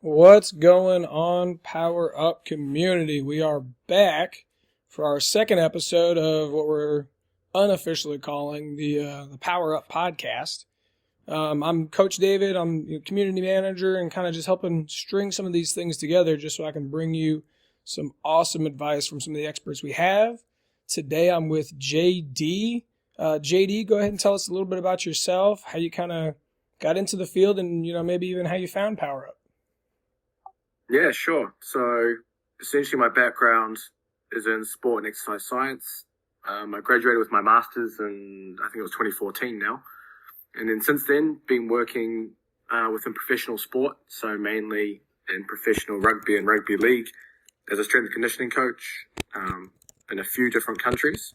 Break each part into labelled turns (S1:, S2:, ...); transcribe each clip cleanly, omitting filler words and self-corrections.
S1: What's going on, Power Up community? We are back for our second episode of what we're unofficially calling the Power Up podcast. I'm Coach David. I'm community manager and kind of just helping string some of these things together just so I can bring you some awesome advice from some of the experts we have. Today I'm with JD. JD, go ahead and tell us a little bit about yourself, how you kind of got into the field, and maybe even how you found Power Up.
S2: Yeah, sure. So essentially my background is in sport and exercise science. I graduated with my master's in, I think it was 2014 now. And then since then, been working within professional sport, so mainly in professional rugby and rugby league as a strength and conditioning coach in a few different countries.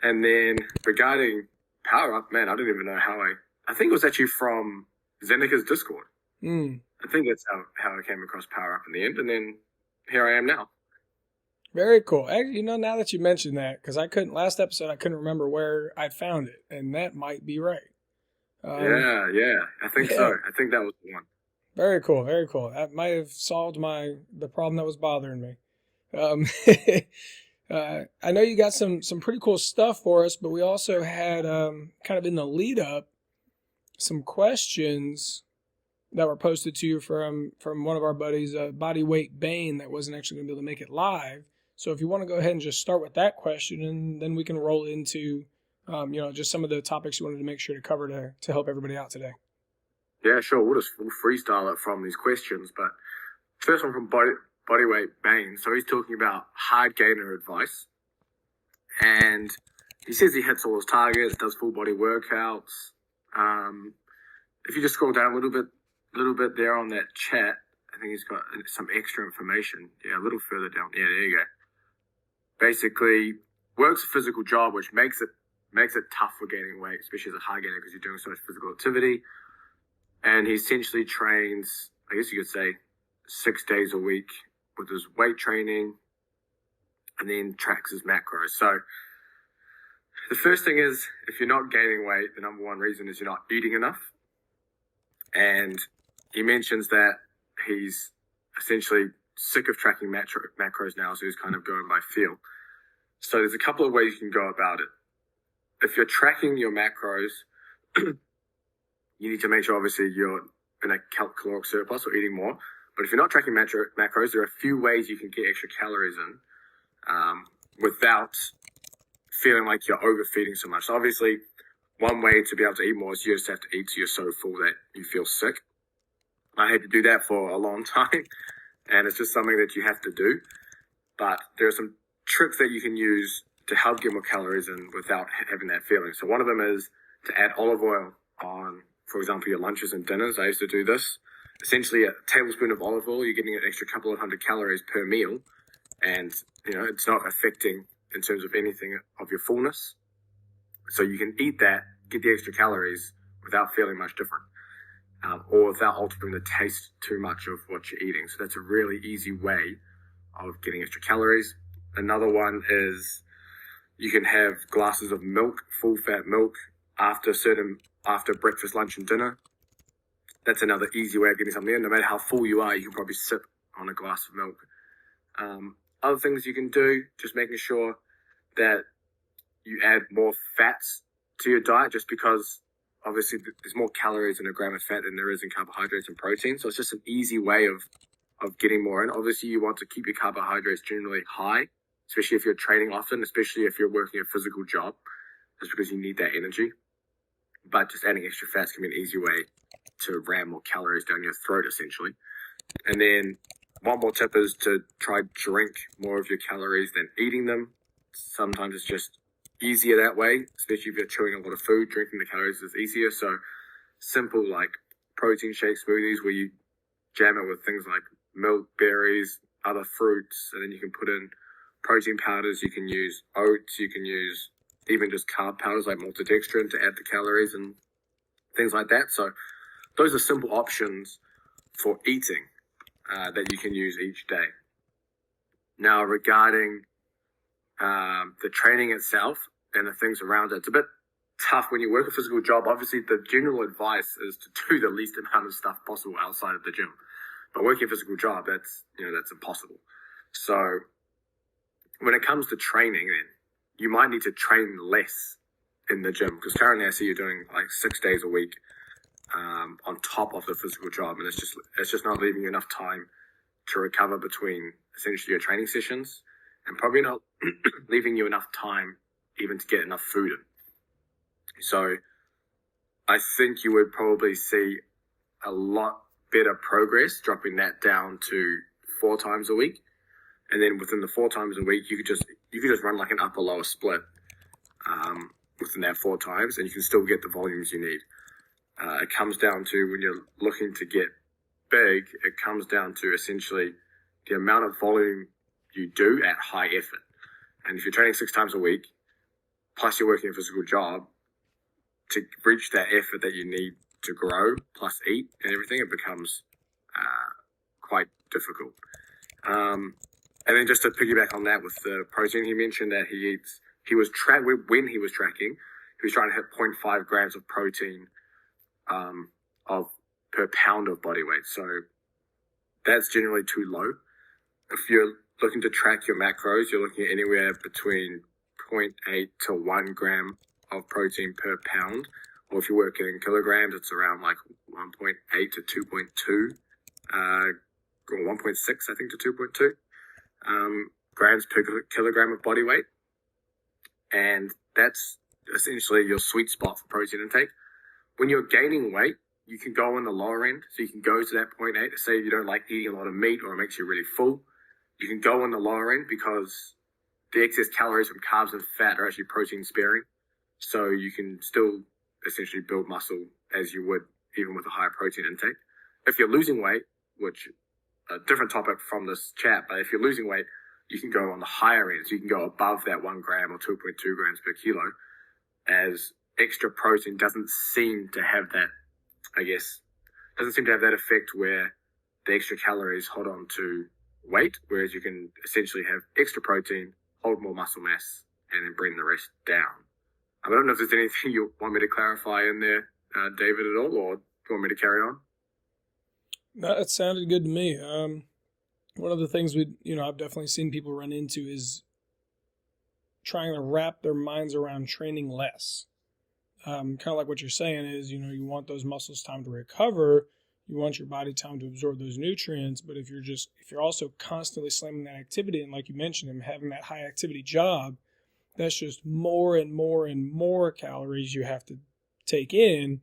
S2: And then regarding PowerUp, man, I don't even know how I think it was actually from Zenika's Discord. I think that's how I came across PowerUp in the end, and then here I am now.
S1: Very cool. Now that you mentioned that, because last episode I couldn't remember where I found it, and that might be right.
S2: Yeah, I think so. I think that was the one.
S1: Very cool, very cool. That might have solved the problem that was bothering me. I know you got some pretty cool stuff for us, but we also had kind of in the lead up some questions that were posted to you from one of our buddies, Bodyweight Bane, that wasn't actually going to be able to make it live. So if you want to go ahead and just start with that question, and then we can roll into, just some of the topics you wanted to make sure to cover to help everybody out today.
S2: Yeah, sure. We'll freestyle it from these questions. But first one from Bodyweight Bane. So he's talking about hard gainer advice. And he says he hits all his targets, does full body workouts. If you just scroll down a little bit there on that chat, I think he's got some extra information. Yeah, a little further down. Yeah, there you go. Basically, works a physical job, which makes it tough for gaining weight, especially as a high gainer because you're doing so much physical activity. And he essentially trains, I guess you could say, 6 days a week with his weight training, and then tracks his macros. So the first thing is, if you're not gaining weight, the number one reason is you're not eating enough. And he mentions that he's essentially sick of tracking macros now, so he's kind of going by feel. So there's a couple of ways you can go about it. If you're tracking your macros, you need to make sure, obviously, you're in a caloric surplus or eating more. But if you're not tracking macros, there are a few ways you can get extra calories in without feeling like you're overfeeding so much. So obviously, one way to be able to eat more is you just have to eat till you're so full that you feel sick. I had to do that for a long time, and it's just something that you have to do. But there are some tricks that you can use to help get more calories in without having that feeling. So one of them is to add olive oil on, for example, your lunches and dinners. I used to do this. Essentially, a tablespoon of olive oil, you're getting an extra couple of hundred calories per meal, and it's not affecting in terms of anything of your fullness. So you can eat that, get the extra calories without feeling much different, or without altering the taste too much of what you're eating. So that's a really easy way of getting extra calories. Another one is you can have glasses of milk, full fat milk, after breakfast, lunch, and dinner. That's another easy way of getting something in. No matter how full you are, you can probably sip on a glass of milk. Other things you can do, just making sure that you add more fats to your diet, just because obviously there's more calories in a gram of fat than there is in carbohydrates and protein. So it's just an easy way of getting more in. Obviously, you want to keep your carbohydrates generally high, especially if you're training often, especially if you're working a physical job, just because you need that energy. But just adding extra fats can be an easy way to ram more calories down your throat, essentially. And then one more tip is to try drink more of your calories than eating them. Sometimes it's just easier that way, especially if you're chewing a lot of food. Drinking the calories is easier. So simple, like protein shake smoothies where you jam it with things like milk, berries, other fruits, and then you can put in protein powders. You can use oats. You can use even just carb powders like maltodextrin to add the calories and things like that. So those are simple options for eating that you can use each day. Now, regarding the training itself and the things around it, it's a bit tough when you work a physical job. Obviously, the general advice is to do the least amount of stuff possible outside of the gym. But working a physical job, that's impossible. So when it comes to training, then you might need to train less in the gym, because currently I see you're doing like 6 days a week on top of the physical job, and it's just not leaving you enough time to recover between essentially your training sessions, and probably not leaving you enough time even to get enough food in. So I think you would probably see a lot better progress dropping that down to 4 times a week. And then within the 4 times a week, you could just run like an upper lower split within that 4 times, and you can still get the volumes you need. It comes down to, when you're looking to get big, it comes down to essentially the amount of volume you do at high effort. And if you're training 6 times a week, plus you're working a physical job, to reach that effort that you need to grow, plus eat and everything, it becomes quite difficult. And then just to piggyback on that with the protein, he mentioned that when he was tracking, he was trying to hit 0.5 grams of protein per pound of body weight. So that's generally too low. If you're looking to track your macros, you're looking at anywhere between 0.8 to 1 gram of protein per pound. Or if you're working in kilograms, it's around like 1.8 to 2.2, or 1.6, I think, to 2.2 grams per kilogram of body weight. And that's essentially your sweet spot for protein intake. When you're gaining weight, you can go on the lower end. So you can go to that 0.8. Say if you don't like eating a lot of meat or it makes you really full, you can go on the lower end, because the excess calories from carbs and fat are actually protein sparing. So you can still essentially build muscle as you would even with a higher protein intake. If you're losing weight, which a different topic from this chat, but if you're losing weight, you can go on the higher end. So you can go above that 1 gram or 2.2 grams per kilo, as extra protein doesn't seem to have that effect where the extra calories hold on to weight, whereas you can essentially have extra protein, hold more muscle mass, and then bring the rest down. I don't know if there's anything you want me to clarify in there, David, at all, or do you want me to carry on?
S1: No, it sounded good to me. One of the things I've definitely seen people run into is trying to wrap their minds around training less. Kind of like what you're saying is, you want those muscles time to recover. You want your body time to absorb those nutrients. But if you're also constantly slamming that activity, and like you mentioned, and having that high activity job, that's just more and more and more calories you have to take in,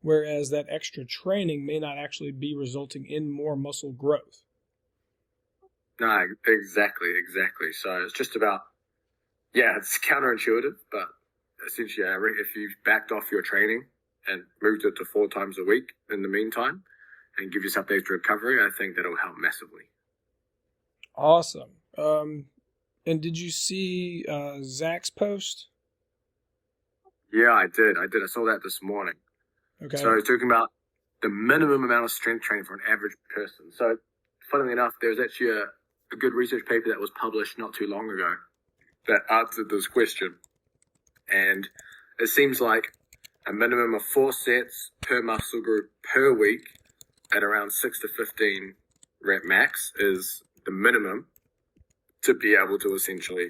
S1: whereas that extra training may not actually be resulting in more muscle growth.
S2: No, exactly. So it's just about, it's counterintuitive, but essentially, if you've backed off your training and moved it to 4 times a week in the meantime and give yourself extra recovery, I think that'll help massively.
S1: Awesome. And did you see Zach's post?
S2: Yeah, I did. I saw that this morning.
S1: Okay.
S2: So he's talking about the minimum amount of strength training for an average person. So funnily enough, there was actually a good research paper that was published not too long ago that answered this question. And it seems like a minimum of 4 sets per muscle group per week at around 6 to 15 rep max is the minimum to be able to essentially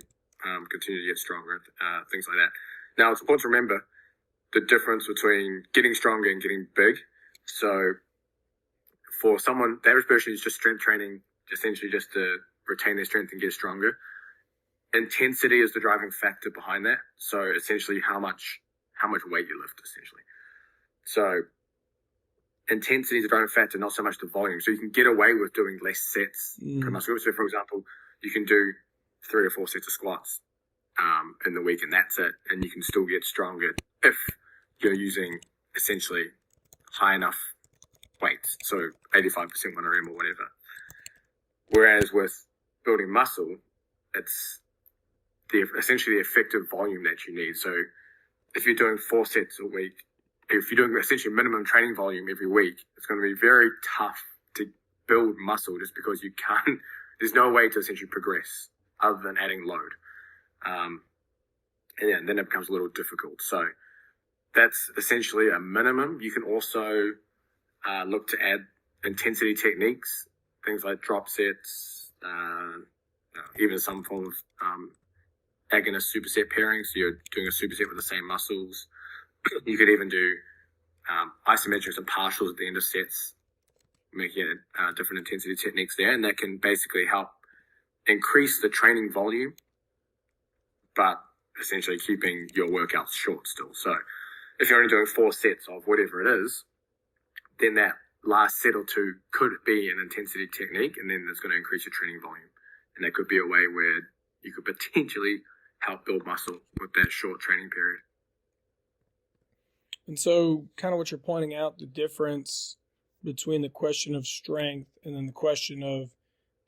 S2: continue to get stronger, things like that. Now, it's important to remember the difference between getting stronger and getting big. So for someone, the average person who's just strength training, essentially just to retain their strength and get stronger, intensity is the driving factor behind that. So essentially how much weight you lift, essentially. So intensity is the driving factor, not so much the volume. So you can get away with doing less sets per muscle group. So for example, you can do 3 or 4 sets of squats in the week, and that's it. And you can still get stronger if you're using essentially high enough weights. So 85% 1RM or whatever. Whereas with building muscle, it's essentially the effective volume that you need. So if you're doing 4 sets a week, if you're doing essentially minimum training volume every week, it's going to be very tough to build muscle just because you can't, there's no way to essentially progress other than adding load. And then it becomes a little difficult. So that's essentially a minimum. You can also look to add intensity techniques things like drop sets, even some form of agonist superset pairing. So you're doing a superset with the same muscles. You could even do isometrics and partials at the end of sets, making it different intensity techniques there, and that can basically help increase the training volume, but essentially keeping your workouts short still. So if you're only doing 4 sets of whatever it is, then that last set or two could be an intensity technique, and then it's going to increase your training volume. And that could be a way where you could potentially help build muscle with that short training period.
S1: And so kind of what you're pointing out, the difference between the question of strength and then the question of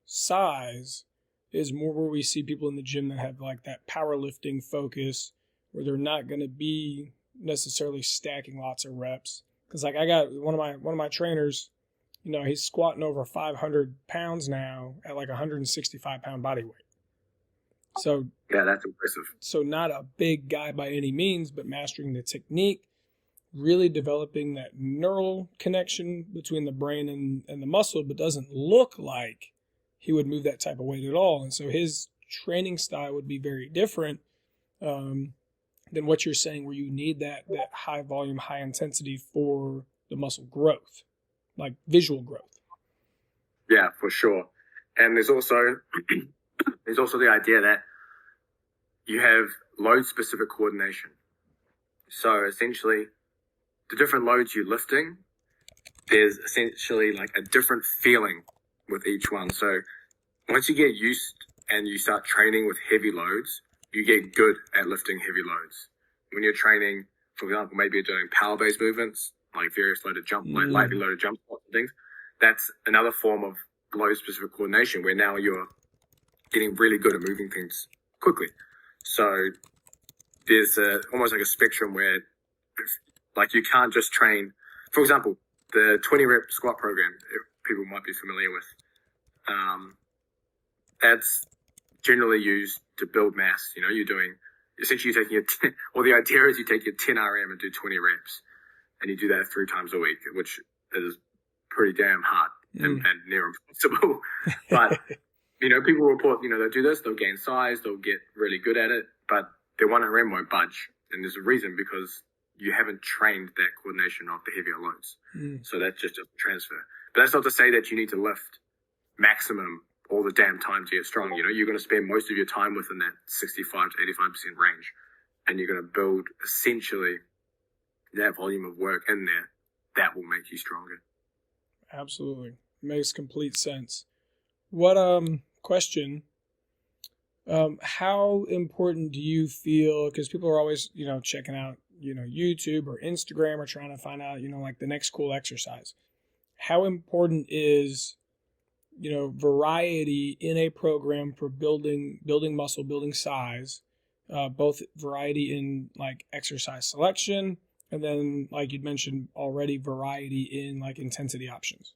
S1: size is more where we see people in the gym that have like that powerlifting focus, where they're not going to be necessarily stacking lots of reps. Because like I got one of my trainers, he's squatting over 500 pounds now at like 165 pound body weight. So
S2: yeah, that's impressive.
S1: So not a big guy by any means, but mastering the technique, really developing that neural connection between the brain and the muscle, but doesn't look like he would move that type of weight at all. And so his training style would be very different than what you're saying, where you need that high volume, high intensity for the muscle growth, like visual growth.
S2: Yeah, for sure. And there's also the idea that you have load specific coordination. So essentially, the different loads you're lifting, there's essentially like a different feeling with each one. So once you get used and you start training with heavy loads, you get good at lifting heavy loads. When you're training, for example, maybe you're doing power-based movements, like various loaded jump, like lightly loaded jump squats and things. That's another form of load-specific coordination, where now you're getting really good at moving things quickly. So there's almost like a spectrum where, like, you can't just train. For example, the 20 rep squat program, people might be familiar with. That's generally used to build mass. You're doing, essentially you're taking the idea is you take your 10 RM and do 20 reps, and you do that 3 times a week, which is pretty damn hard and near impossible. But, people report, they'll do this, they'll gain size, they'll get really good at it, but their 1 RM won't budge. And there's a reason, because you haven't trained that coordination of the heavier loads. So that's just a transfer. But that's not to say that you need to lift maximum all the damn time to get strong. You're going to spend most of your time within that 65 to 85% range, and you're going to build essentially that volume of work in there that will make you stronger.
S1: Absolutely. Makes complete sense. What question, how important do you feel, because people are always, checking out, YouTube or Instagram, or trying to find out, like the next cool exercise. How important is, variety in a program for building muscle, building size, both variety in like exercise selection, and then, like you'd mentioned already, variety in like intensity options?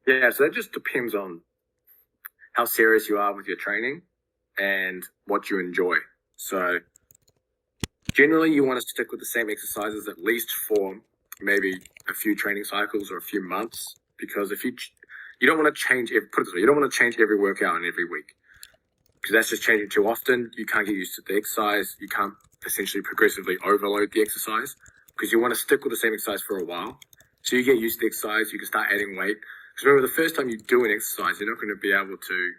S2: Yeah, so that just depends on how serious you are with your training and what you enjoy. So generally you want to stick with the same exercises at least for maybe a few training cycles or a few months, because if you don't want to change, put it this way, you don't want to change every workout and every week, because that's just changing too often. You can't get used to the exercise. You can't essentially progressively overload the exercise, because you want to stick with the same exercise for a while. So you get used to the exercise, you can start adding weight. Because remember, the first time you do an exercise, you're not going to be able to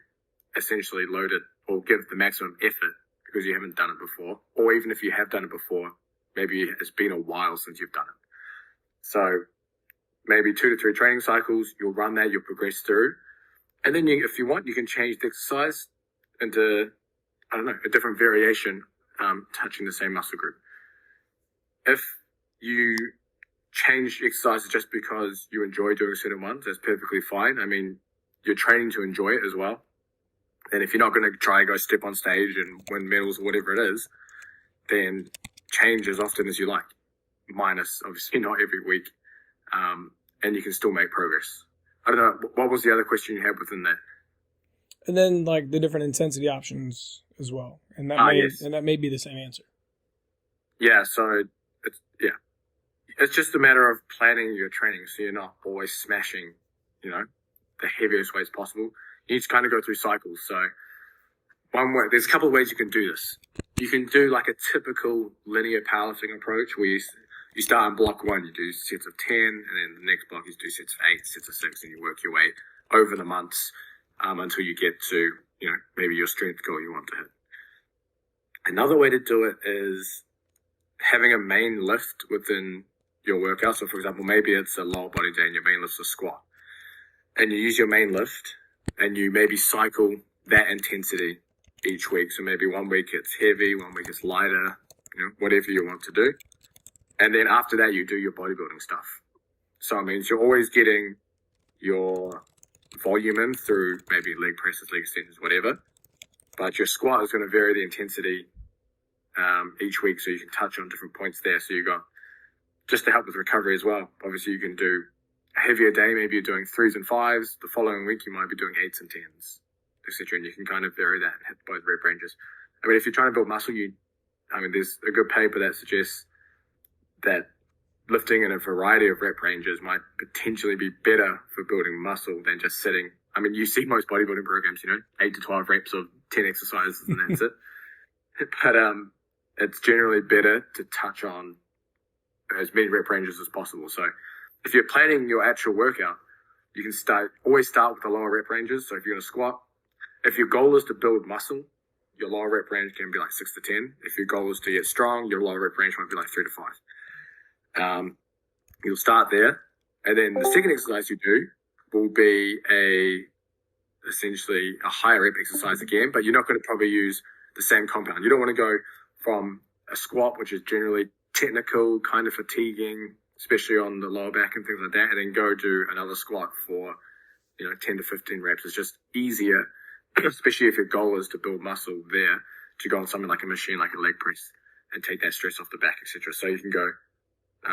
S2: essentially load it or give the maximum effort, because you haven't done it before. Or even if you have done it before, maybe it's been a while since you've done it. So maybe 2 to 3 training cycles, you'll run that, you'll progress through. And then if you want, you can change the exercise into, a different variation, touching the same muscle group. If you change exercises just because you enjoy doing certain ones, that's perfectly fine. You're training to enjoy it as well. And if you're not going to try and go step on stage and win medals or whatever it is, then change as often as you like, minus obviously not every week. And you can still make progress. I don't know, what was the other question you had within that?
S1: And then like the different intensity options as well. And that may be the same answer.
S2: Yeah, so it's just a matter of planning your training, so you're not always smashing, the heaviest weights possible. You need to kind of go through cycles. So one way, there's a couple of ways you can do this. You can do like a typical linear powerlifting approach where you start in block 1, you do sets of 10, and then the next block you do sets of 8, sets of 6, and you work your way over the months until you get to, maybe your strength goal you want to hit. Another way to do it is having a main lift within your workout. So for example, maybe it's a lower body day and your main lift's a squat. And you use your main lift and you maybe cycle that intensity each week. So maybe one week it's heavy, one week it's lighter, whatever you want to do. And then after that, you do your bodybuilding stuff. So it means you're always getting your volume in through maybe leg presses, leg extensions, whatever. But your squat is going to vary the intensity each week, so you can touch on different points there. So you got, just to help with recovery as well, obviously you can do a heavier day, maybe you're doing 3s and 5s. The following week you might be doing 8s and 10s, etc. And you can kind of vary that and hit both rep ranges. I mean, if you're trying to build muscle, there's a good paper that suggests that lifting in a variety of rep ranges might potentially be better for building muscle than just sitting. I mean, you see most bodybuilding programs, 8 to 12 reps of 10 exercises and that's it. But it's generally better to touch on as many rep ranges as possible. So if you're planning your actual workout, you can always start with the lower rep ranges. So if you're going to squat, if your goal is to build muscle, your lower rep range can be like 6 to 10. If your goal is to get strong, your lower rep range might be like 3 to 5. You'll start there. And then the second exercise you do will be essentially a higher rep exercise again, but you're not going to probably use the same compound. You don't want to go from a squat, which is generally technical, kind of fatiguing, especially on the lower back and things like that, and then go do another squat for, 10 to 15 reps. It's just easier, especially if your goal is to build muscle there, to go on something like a machine, like a leg press, and take that stress off the back, etc. So you can go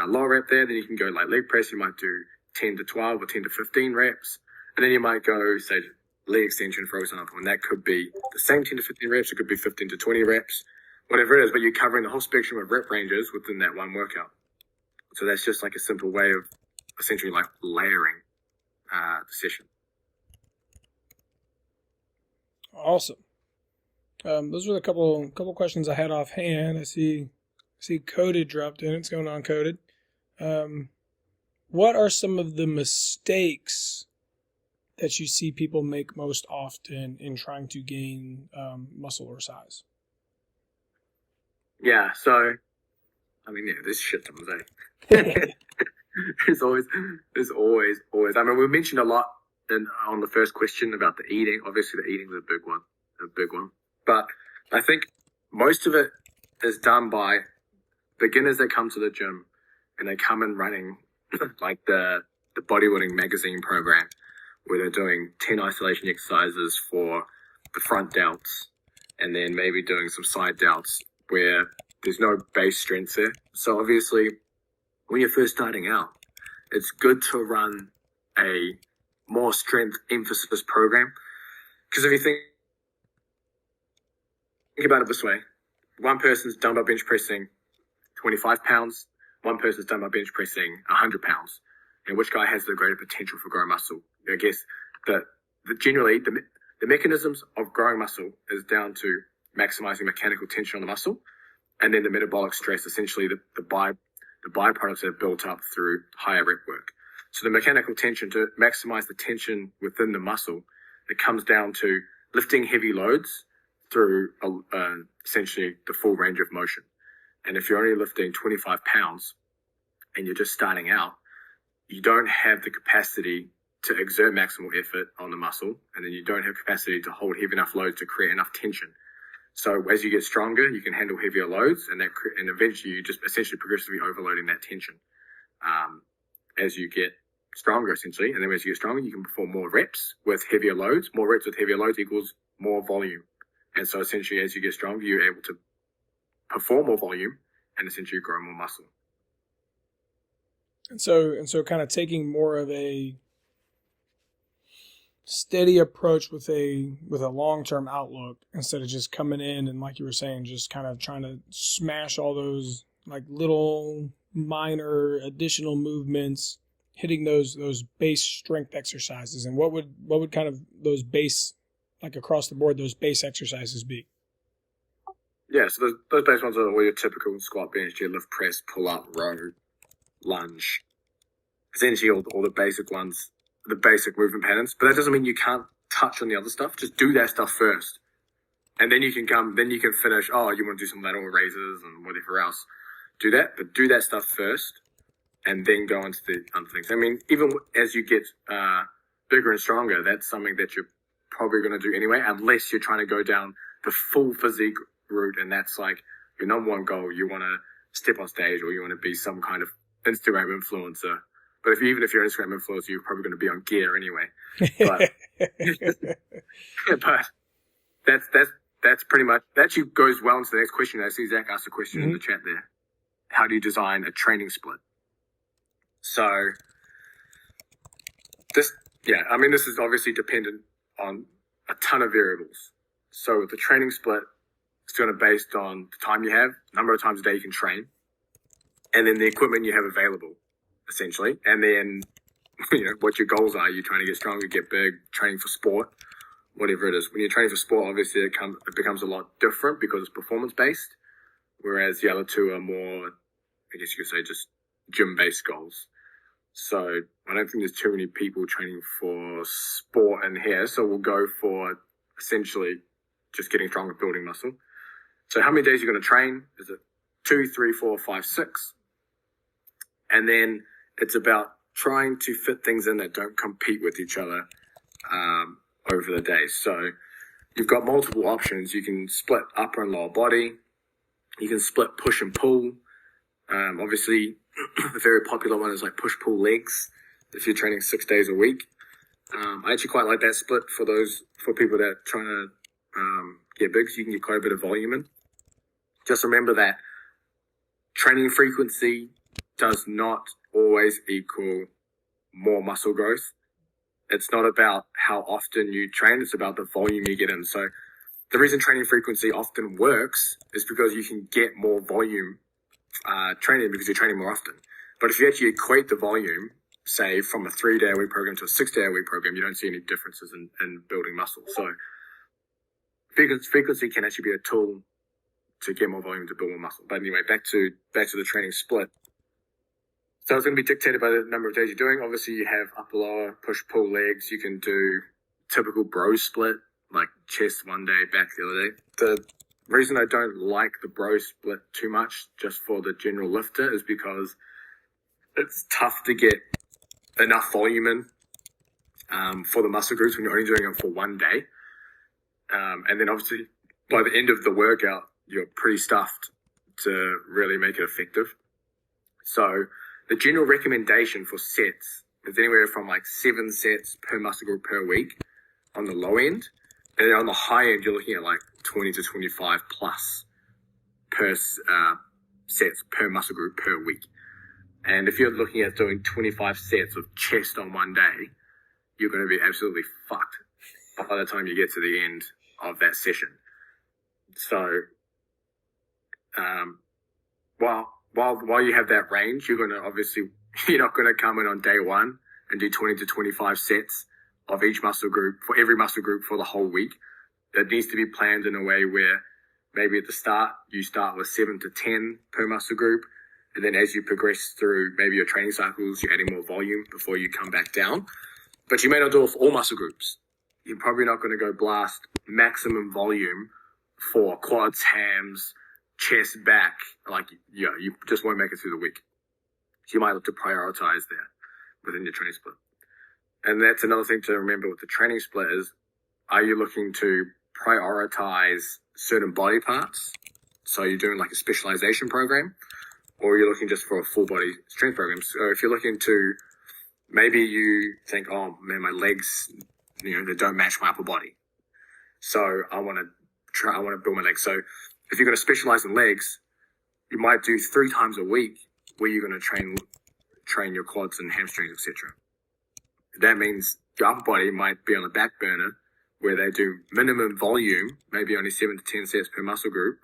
S2: lower rep there, then you can go like leg press, you might do 10 to 12 or 10 to 15 reps, and then you might go, say, leg extension, for example, and that could be the same 10 to 15 reps, it could be 15 to 20 reps, whatever it is, but you're covering the whole spectrum of rep ranges within that one workout. So that's just like a simple way of essentially like layering the session.
S1: Awesome. Those were the couple questions I had offhand. I see Coded dropped in. It's going on, Coded. What are some of the mistakes that you see people make most often in trying to gain muscle or size?
S2: Yeah, so, there's shit tons, eh? There's always. I mean, we mentioned a lot on the first question about the eating. Obviously, the eating is a big one. But I think most of it is done by beginners that come to the gym and they come in running like the bodybuilding magazine program where they're doing 10 isolation exercises for the front delts and then maybe doing some side delts where there's no base strength there. So obviously, when you're first starting out, it's good to run a more strength emphasis program. Because if you think about it this way, one person's dumbbell bench pressing 25 pounds, one person's dumbbell bench pressing 100 pounds. And which guy has the greater potential for growing muscle? I guess generally the mechanisms of growing muscle is down to maximizing mechanical tension on the muscle, and then the metabolic stress, essentially the byproducts that are built up through higher rep work. So the mechanical tension, to maximize the tension within the muscle, it comes down to lifting heavy loads through essentially the full range of motion. And if you're only lifting 25 pounds and you're just starting out, you don't have the capacity to exert maximal effort on the muscle, and then you don't have capacity to hold heavy enough loads to create enough tension. So as you get stronger, you can handle heavier loads, and eventually you just essentially progressively overloading that tension as you get stronger, essentially. And then as you get stronger, you can perform more reps with heavier loads. More reps with heavier loads equals more volume. And so essentially as you get stronger, you're able to perform more volume and essentially grow more muscle.
S1: And so kind of taking more of a steady approach with a long-term outlook instead of just coming in and, like you were saying, just kind of trying to smash all those like little minor additional movements hitting those base strength exercises, and what would kind of those base, like across the board, those base exercises be?
S2: Yeah, so those base ones are all your typical squat, bench, deadlift, press, pull up, row, lunge. Essentially all the basic ones, the basic movement patterns. But that doesn't mean you can't touch on the other stuff. Just do that stuff first. And then you can finish, you want to do some lateral raises and whatever else. Do that, but do that stuff first and then go into the other things. I mean, even as you get bigger and stronger, that's something that you're probably going to do anyway, unless you're trying to go down the full physique route, and that's like your number one goal. You want to step on stage, or you want to be some kind of Instagram influencer. But even if you're an Instagram influencer, you're probably going to be on gear anyway. But that's pretty much, that actually goes well into the next question. I see Zach asked a question in the chat there. How do you design a training split? So this is obviously dependent on a ton of variables. So with the training split, it's going to be based on the time you have, number of times a day you can train, and then the equipment you have available, essentially. And then, what your goals are. You're trying to get stronger, get big, training for sport, whatever it is. When you're training for sport, obviously it becomes a lot different because it's performance-based, whereas the other two are more, I guess you could say, just gym-based goals. So I don't think there's too many people training for sport in here. So we'll go for essentially just getting stronger, building muscle. So how many days are you going to train? Is it 2, 3, 4, 5, 6? And then it's about trying to fit things in that don't compete with each other over the day. So you've got multiple options. You can split upper and lower body. You can split push and pull. Obviously, a very popular one is like push-pull legs if you're training 6 days a week. I actually quite like that split for people that are trying to get big, so you can get quite a bit of volume in. Just remember that training frequency does not always equal more muscle growth. It's not about how often you train, it's about the volume you get in. So the reason training frequency often works is because you can get more volume training because you're training more often. But if you actually equate the volume, say from a 3-day-a-week program to a 6-day-a-week program, you don't see any differences in building muscle. So frequency can actually be a tool to get more volume to build more muscle. But anyway, back to the training split. So it's going to be dictated by the number of days you're doing. Obviously, you have upper, lower, push, pull legs. You can do typical bro split, like chest one day, back the other day. The reason I don't like the bro split too much, just for the general lifter, is because it's tough to get enough volume in for the muscle groups when you're only doing it for one day. And then obviously, by the end of the workout, you're pretty stuffed to really make it effective. So the general recommendation for sets is anywhere from like 7 sets per muscle group per week on the low end. And then on the high end, you're looking at like 20 to 25 plus per sets per muscle group per week. And if you're looking at doing 25 sets of chest on one day, you're going to be absolutely fucked by the time you get to the end of that session. So, while you have that range, you're not going to come in on day one and do 20 to 25 sets of each muscle group for every muscle group for the whole week. That needs to be planned in a way where maybe at the start, you start with 7 to 10 per muscle group. And then as you progress through maybe your training cycles, you're adding more volume before you come back down. But you may not do it for all muscle groups. You're probably not going to go blast maximum volume for quads, hams, chest, back. You just won't make it through the week. So you might look to prioritize there within your training split. And that's another thing to remember with the training split is, are you looking to prioritize certain body parts? So you're doing like a specialization program, or you're looking just for a full body strength program. So if you're looking to, maybe you think, oh man, my legs, they don't match my upper body. So I want to build my legs. So if you're going to specialize in legs, you might do 3 times a week where you're going to train your quads and hamstrings, etc. That means your upper body might be on the back burner where they do minimum volume, maybe only 7 to 10 sets per muscle group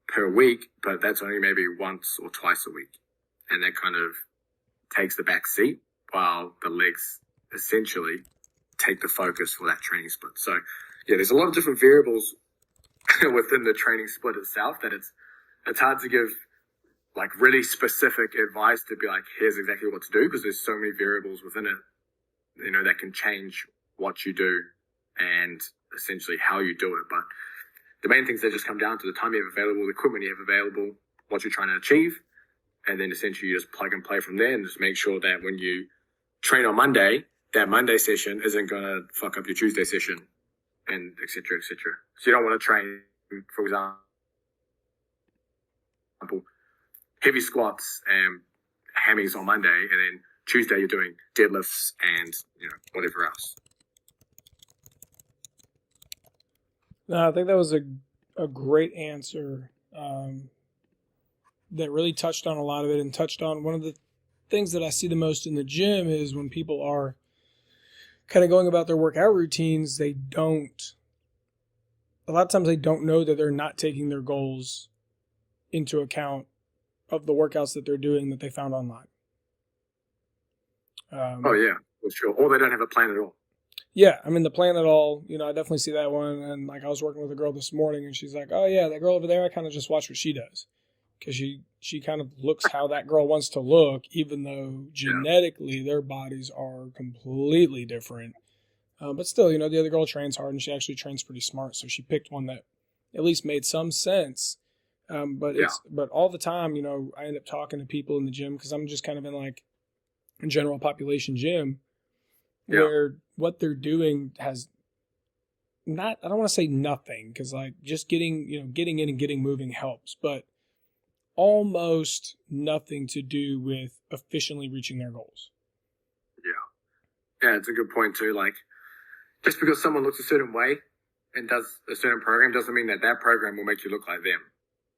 S2: per week, but that's only maybe once or twice a week. And that kind of takes the back seat while the legs essentially take the focus for that training split. So yeah, there's a lot of different variables within the training split itself that it's hard to give like really specific advice to be like, here's exactly what to do, because there's so many variables within it, that can change what you do and essentially how you do it. But the main things that just come down to the time you have available, the equipment you have available, what you're trying to achieve, and then essentially you just plug and play from there and just make sure that when you train on Monday, that Monday session isn't going to fuck up your Tuesday session, and et cetera, et cetera. So you don't want to train, for example, heavy squats and hammies on Monday, and then Tuesday you're doing deadlifts and whatever else.
S1: No, I think that was a great answer that really touched on a lot of it, and touched on one of the things that I see the most in the gym is when people are kind of going about their workout routines, a lot of times they don't know that they're not taking their goals into account of the workouts that they're doing that they found online.
S2: Oh yeah, for sure. Or they don't have a plan at all.
S1: Yeah, I mean, the plan at all, I definitely see that one. And like I was working with a girl this morning and she's like, oh yeah, that girl over there, I kind of just watch what she does. Because she kind of looks how that girl wants to look, even though genetically their bodies are completely different. But still, the other girl trains hard and she actually trains pretty smart. So she picked one that at least made some sense. But all the time, I end up talking to people in the gym because I'm just kind of in like a general population gym where what they're doing has I don't want to say nothing, because like just getting in and getting moving helps, but almost nothing to do with efficiently reaching their goals.
S2: Yeah, it's a good point too. Like, just because someone looks a certain way and does a certain program doesn't mean that program will make you look like them.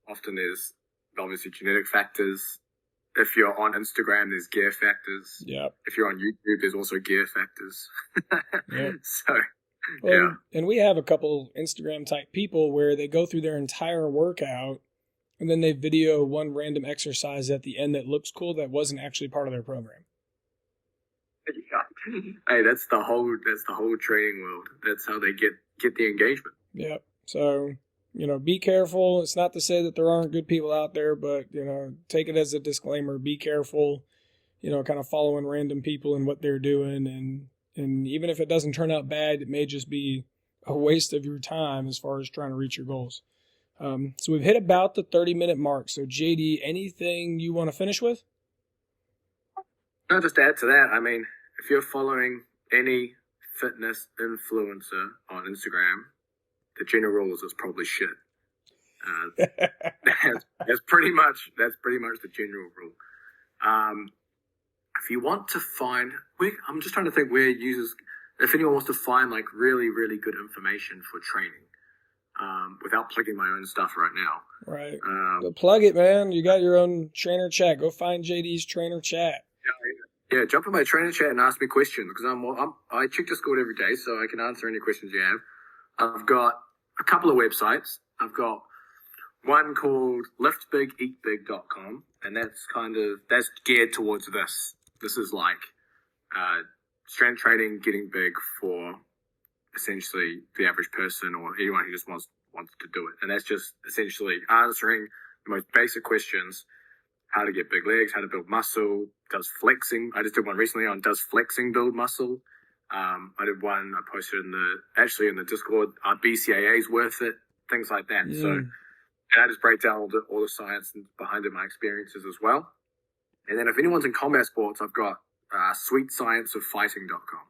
S2: Often there's obviously genetic factors. If you're on Instagram, there's gear factors. Yeah. If you're on YouTube, there's also gear factors.
S1: Yep.
S2: So, yeah.
S1: And we have a couple Instagram type people where they go through their entire workout and then they video one random exercise at the end that looks cool that wasn't actually part of their program.
S2: Yeah. Hey, that's the whole training world. That's how they get the engagement.
S1: Yep. So, be careful. It's not to say that there aren't good people out there, but, take it as a disclaimer. Be careful, kind of following random people and what they're doing. And even if it doesn't turn out bad, it may just be a waste of your time as far as trying to reach your goals. So we've hit about the 30-minute mark. So, JD, anything you want to finish with?
S2: No, just to add to that, I mean, if you're following any fitness influencer on Instagram, the general rule is it's probably shit. That's pretty much the general rule. If you want to find, I'm just trying to think where users, if anyone wants to find like really, really good information for training, without plugging my own stuff right now. Right.
S1: Go plug it, man. You got your own trainer chat. Go find JD's trainer chat.
S2: Yeah, jump in my trainer chat and ask me questions, because I check Discord every day, so I can answer any questions you have. I've got a couple of websites. I've got one called liftbigeatbig.com, and that's geared towards this. This is like strength training, getting big for essentially the average person or anyone who just wants to do it. And that's just essentially answering the most basic questions: how to get big legs, how to build muscle, does flexing. I just did one recently on does flexing build muscle. I did one I posted in the Discord. Are BCAAs worth it? Things like that. So, and I just break down all the science behind it, my experiences as well. And then if anyone's in combat sports, I've got sweetscienceoffighting.com,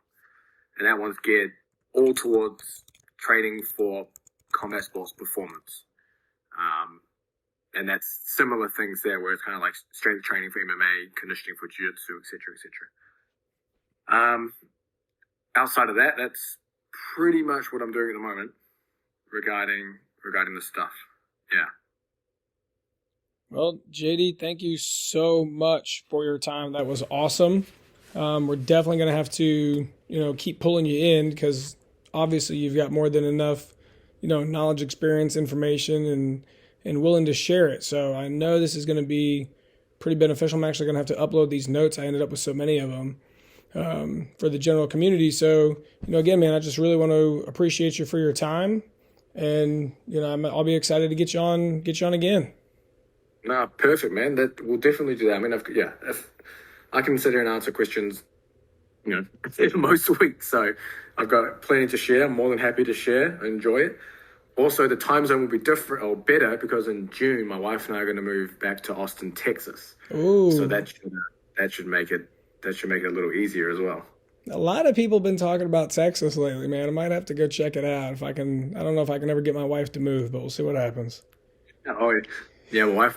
S2: and that one's geared all towards training for combat sports performance. And that's similar things there, where it's kind of like strength training for MMA, conditioning for jiu-jitsu, et cetera, et cetera. Outside of that, that's pretty much what I'm doing at the moment regarding this stuff. Yeah.
S1: Well, JD, thank you so much for your time. That was awesome. We're definitely going to have to, keep pulling you in, because obviously you've got more than enough, knowledge, experience, information, and willing to share it. So I know this is going to be pretty beneficial. I'm actually going to have to upload these notes. I ended up with so many of them. for the general community. So, again, man, I just really want to appreciate you for your time, and I'll be excited to get you on again.
S2: No, perfect, man. That we'll definitely do that. I mean, if I can sit here and answer questions, most weeks, so I've got plenty to share. I'm more than happy to share. I enjoy it. Also, the time zone will be different or better because in June, my wife and I are going to move back to Austin, Texas.
S1: Ooh.
S2: So that should make it a little easier as well.
S1: A lot of people have been talking about Texas lately, man. I might have to go check it out if I can. I don't know if I can ever get my wife to move, but we'll see what happens.
S2: Oh, yeah.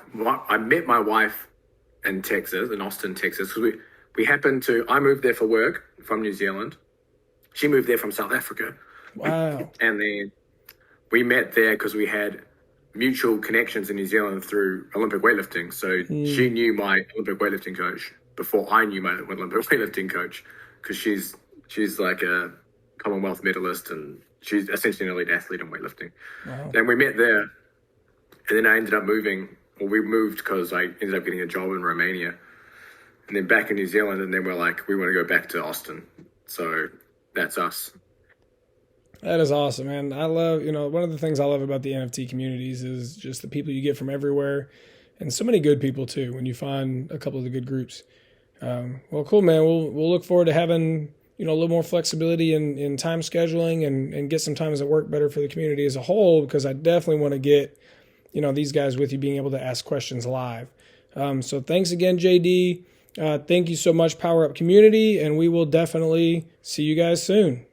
S2: I met my wife in Texas, in Austin, Texas, because we happened to. I moved there for work from New Zealand. She moved there from South Africa.
S1: Wow.
S2: And then we met there because we had mutual connections in New Zealand through Olympic weightlifting. So she knew my Olympic weightlifting coach before I knew my Olympic weightlifting coach, because she's like a Commonwealth medalist and she's essentially an elite athlete in weightlifting.
S1: Wow.
S2: And we met there, and then I ended up moving. Well, we moved because I ended up getting a job in Romania, and then back in New Zealand, and then we're like, we want to go back to Austin. So that's us.
S1: That is awesome, man. I love, one of the things I love about the NFT communities is just the people you get from everywhere, and so many good people too when you find a couple of the good groups. Well, cool, man. We'll look forward to having, a little more flexibility in time scheduling and get some times that work better for the community as a whole, because I definitely want to get, these guys with you being able to ask questions live. So thanks again, JD. Thank you so much, PowerUp community, and we will definitely see you guys soon.